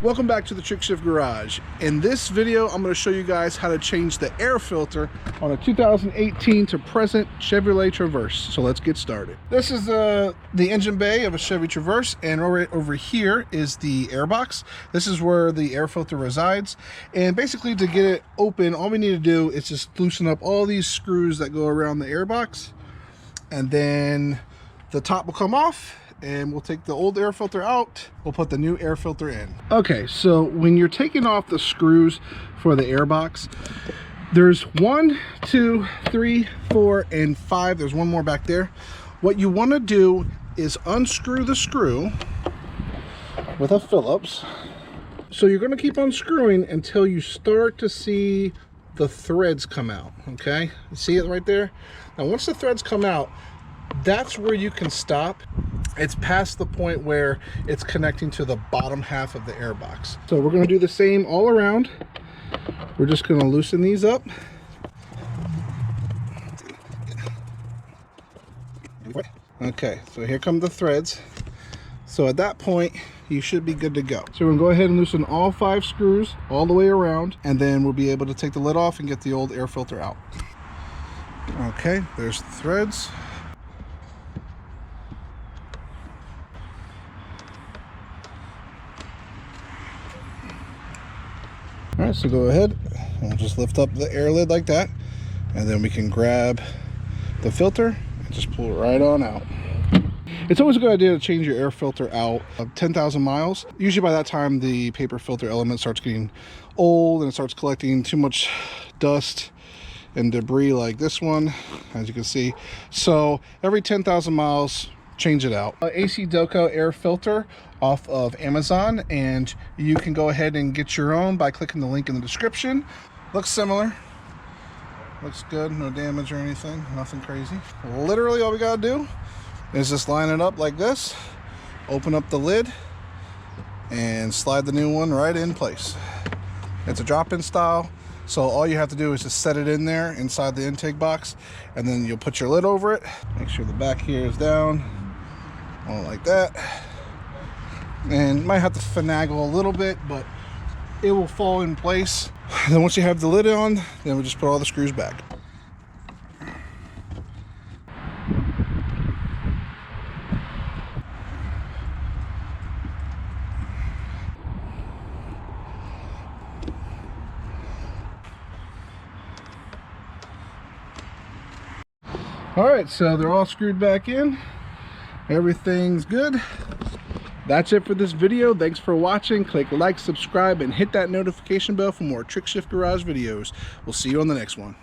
Welcome back to the Trick Shift Garage. In this video, I'm going to show you guys how to change the air filter on a 2018 to present Chevy Traverse. So let's get started. This is the engine bay of a Chevy Traverse, and right over here is the airbox. This is where the air filter resides. And basically, to get it open, all we need to do is just loosen up all these screws that go around the airbox, and then the top will come off. And we'll take the old air filter out, we'll put the new air filter in. Okay, so when you're taking off the screws for the airbox, there's 1, 2, 3, 4, and 5. There's one more back there. What you want to do is unscrew the screw with a Phillips. So you're going to keep unscrewing until you start to see the threads come out, okay? See it right there? Now once the threads come out, that's where you can stop. It's past the point where it's connecting to the bottom half of the airbox. So we're going to do the same all around. We're just going to loosen these up. Okay, so here come the threads. So at that point, you should be good to go. So we're going to go ahead and loosen all 5 screws all the way around, and then we'll be able to take the lid off and get the old air filter out. Okay, there's the threads. All right, so go ahead and we'll just lift up the air lid like that, and then we can grab the filter and just pull it right on out. It's always a good idea to change your air filter out of 10,000 miles. Usually by that time the paper filter element starts getting old and it starts collecting too much dust and debris like this one, as you can see. So every 10,000 miles, change it out. ACDelco air filter off of Amazon, and you can go ahead and get your own by clicking the link in the description. Looks similar, looks good, no damage or anything, nothing crazy. Literally all we gotta do is just line it up like this, open up the lid, and slide the new one right in place. It's a drop-in style, so all you have to do is just set it in there inside the intake box, and then you'll put your lid over it. Make sure the back here is down, all like that. And might have to finagle a little bit, but it will fall in place. And then once you have the lid on, then we just put all the screws back. All right, so they're all screwed back in. Everything's good. That's it for this video. Thanks for watching. Click like, subscribe, and hit that notification bell for more Trick Shift Garage videos. We'll see you on the next one.